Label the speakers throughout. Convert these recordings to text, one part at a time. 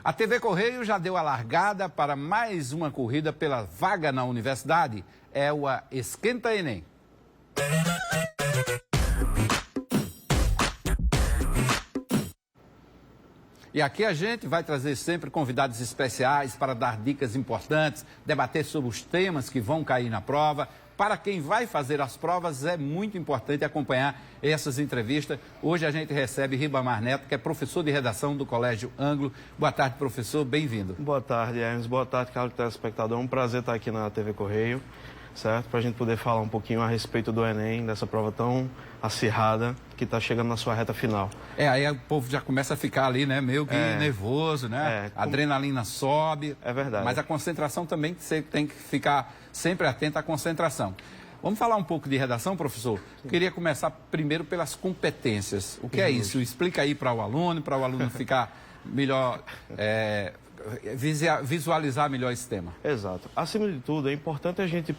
Speaker 1: A TV Correio já deu a largada para mais uma corrida pela vaga na universidade. É o Esquenta Enem. E aqui a gente vai trazer sempre convidados especiais para dar dicas importantes, debater sobre os temas que vão cair na prova. Para quem vai fazer as provas, é muito importante acompanhar essas entrevistas. Hoje a gente recebe Ribamar Neto, que é professor de redação do Colégio Anglo. Boa tarde, professor, bem-vindo.
Speaker 2: Boa tarde, Hermes. Boa tarde, Carlos Telespectador. É um prazer estar aqui na TV Correio, certo? Para a gente poder falar um pouquinho a respeito do Enem, dessa prova tão acirrada que está chegando na sua reta final.
Speaker 1: Aí o povo já começa a ficar ali, né, meio que nervoso, né? A adrenalina sobe.
Speaker 2: É verdade.
Speaker 1: Mas a concentração também, você tem que ficar sempre atento à concentração. Vamos falar um pouco de redação, professor? Sim. Queria começar primeiro pelas competências. O que é isso? Explica aí para o aluno ficar melhor, visualizar melhor esse tema.
Speaker 2: Exato. Acima de tudo, é importante a gente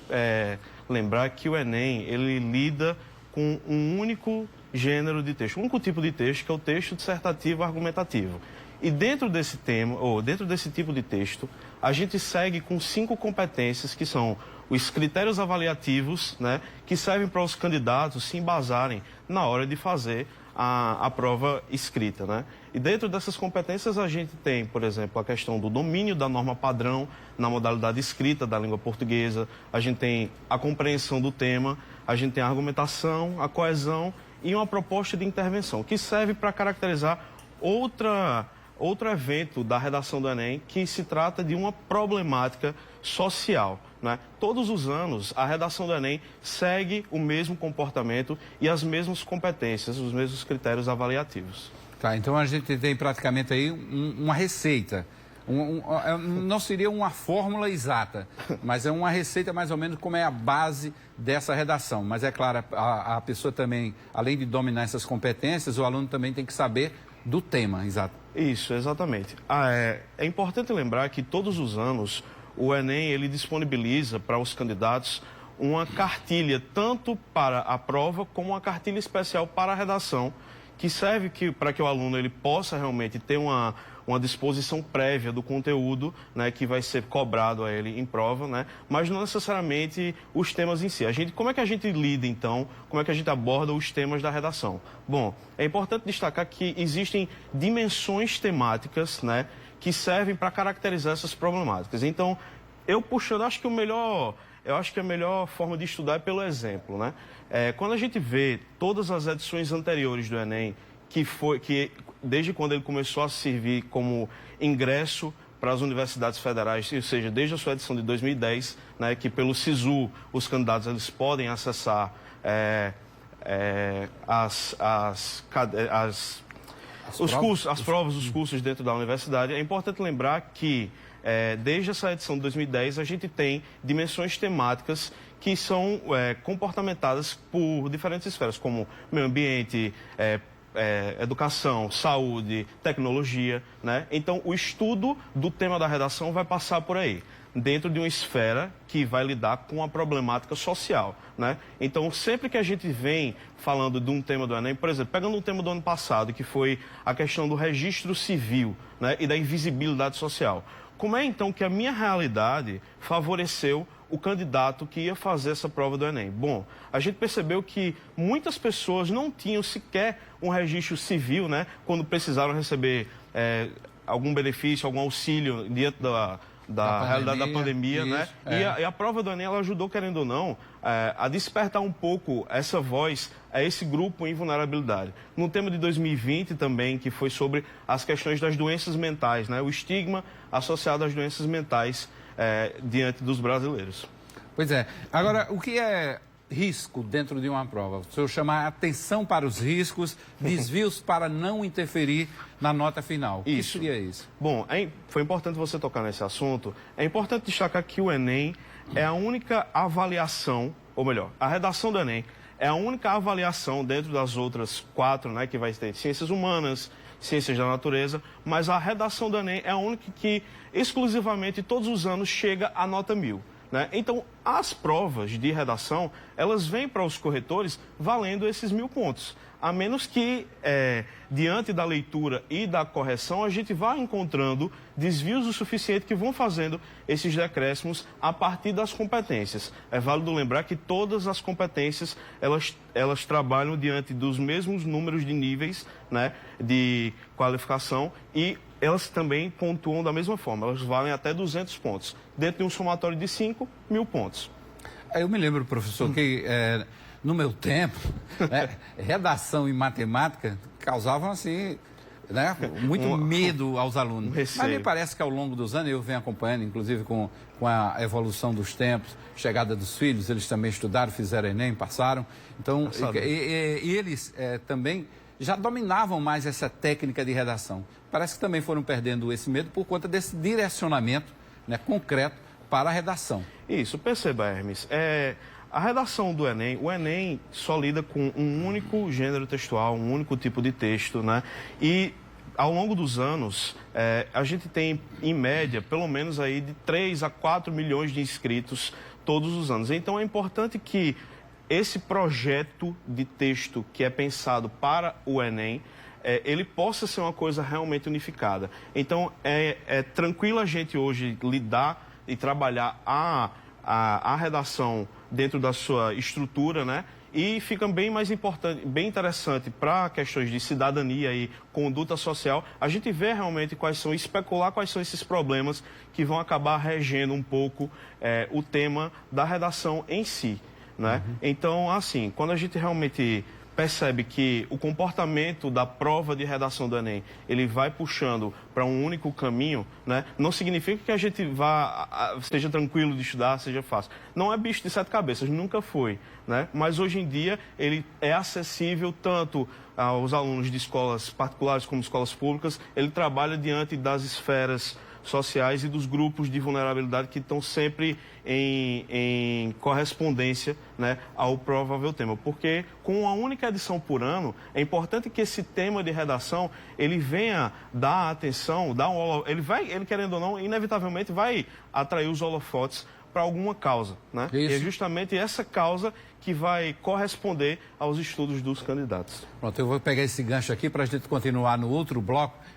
Speaker 2: lembrar que o Enem, ele lida com um único gênero de texto, um único tipo de texto, que é o texto dissertativo argumentativo. E dentro desse tema, ou dentro desse tipo de texto, a gente segue com 5 competências, que são os critérios avaliativos, né, que servem para os candidatos se embasarem na hora de fazer a prova escrita, né? E dentro dessas competências a gente tem, por exemplo, a questão do domínio da norma padrão na modalidade escrita da língua portuguesa, a gente tem a compreensão do tema, a gente tem a argumentação, a coesão e uma proposta de intervenção, que serve para caracterizar outro evento da redação do Enem, que se trata de uma problemática social, né? Todos os anos, a redação do Enem segue o mesmo comportamento e as mesmas competências, os mesmos critérios avaliativos.
Speaker 1: Tá, então a gente tem praticamente aí uma receita. Não seria uma fórmula exata, mas é uma receita mais ou menos como é a base dessa redação. Mas é claro, a pessoa também, além de dominar essas competências, o aluno também tem que saber do tema, exato.
Speaker 2: Isso, exatamente. É importante lembrar que todos os anos o Enem ele disponibiliza para os candidatos uma cartilha, tanto para a prova como uma cartilha especial para a redação, que serve para que o aluno ele possa realmente ter uma disposição prévia do conteúdo, né, que vai ser cobrado a ele em prova, né, mas não necessariamente os temas em si. Como é que a gente lida, então, como é que a gente aborda os temas da redação? Bom, é importante destacar que existem dimensões temáticas, né, que servem para caracterizar essas problemáticas. Então, acho que a melhor forma de estudar é pelo exemplo, né? Quando a gente vê todas as edições anteriores do Enem, que desde quando ele começou a servir como ingresso para as universidades federais, ou seja, desde a sua edição de 2010, né, que pelo SISU os candidatos eles podem acessar os cursos dentro da universidade. É importante lembrar que desde essa edição de 2010 a gente tem dimensões temáticas que são comportamentadas por diferentes esferas, como meio ambiente, educação, saúde, tecnologia, né? Então, o estudo do tema da redação vai passar por aí, dentro de uma esfera que vai lidar com a problemática social, né? Então, sempre que a gente vem falando de um tema do Enem, por exemplo, pegando um tema do ano passado, que foi a questão do registro civil, né, e da invisibilidade social, como é então que a minha realidade favoreceu o candidato que ia fazer essa prova do Enem? Bom, a gente percebeu que muitas pessoas não tinham sequer um registro civil, né, quando precisaram receber algum benefício, algum auxílio diante da realidade da pandemia, isso, né? E a prova do Enem, ela ajudou, querendo ou não, a despertar um pouco essa voz a esse grupo em vulnerabilidade. No tema de 2020 também, que foi sobre as questões das doenças mentais, né? O estigma associado às doenças mentais diante dos brasileiros.
Speaker 1: Pois é. Agora, o que é risco dentro de uma prova? O senhor chama a atenção para os riscos, desvios para não interferir na nota final. O que seria isso?
Speaker 2: Bom, foi importante você tocar nesse assunto. É importante destacar que o Enem é a única avaliação, ou melhor, a redação do Enem é a única avaliação dentro das outras 4, né, que vai ter ciências humanas, ciências da natureza, mas a redação do Enem é a única que exclusivamente todos os anos chega à nota 1000. né? Então, as provas de redação, elas vêm para os corretores valendo esses 1.000 pontos. A menos que, diante da leitura e da correção, a gente vá encontrando desvios o suficiente que vão fazendo esses decréscimos a partir das competências. É válido lembrar que todas as competências, elas trabalham diante dos mesmos números de níveis, né, de qualificação, e elas também pontuam da mesma forma. Elas valem até 200 pontos, dentro de um somatório de 5.000 pontos.
Speaker 1: Eu me lembro, professor, que no meu tempo, né, redação e matemática causavam, assim, né, muito medo aos alunos. Mas me parece que ao longo dos anos, eu venho acompanhando, inclusive com a evolução dos tempos, chegada dos filhos, eles também estudaram, fizeram Enem, passaram. Então, e eles também já dominavam mais essa técnica de redação. Parece que também foram perdendo esse medo por conta desse direcionamento, né, concreto para a redação.
Speaker 2: Isso, perceba, Hermes. A redação do Enem, o Enem só lida com um único gênero textual, um único tipo de texto, né? E ao longo dos anos, a gente tem, em média, pelo menos aí de 3 a 4 milhões de inscritos todos os anos. Então é importante que esse projeto de texto que é pensado para o Enem, ele possa ser uma coisa realmente unificada. Então é tranquilo a gente hoje lidar e trabalhar a redação dentro da sua estrutura, né? E fica bem mais importante, bem interessante para questões de cidadania e conduta social, a gente vê realmente especular quais são esses problemas que vão acabar regendo um pouco o tema da redação em si, né? Então, assim, quando a gente realmente percebe que o comportamento da prova de redação do Enem, ele vai puxando para um único caminho, né? Não significa que a gente seja tranquilo de estudar, seja fácil. Não é bicho de 7 cabeças, nunca foi, né? Mas hoje em dia ele é acessível tanto aos alunos de escolas particulares como escolas públicas. Ele trabalha diante das esferas sociais e dos grupos de vulnerabilidade que estão sempre em correspondência, né, ao provável tema. Porque com uma única edição por ano, é importante que esse tema de redação, ele venha dar atenção, ele querendo ou não, inevitavelmente vai atrair os holofotes para alguma causa, né? E é justamente essa causa que vai corresponder aos estudos dos candidatos.
Speaker 1: Pronto, eu vou pegar esse gancho aqui para a gente continuar no outro bloco.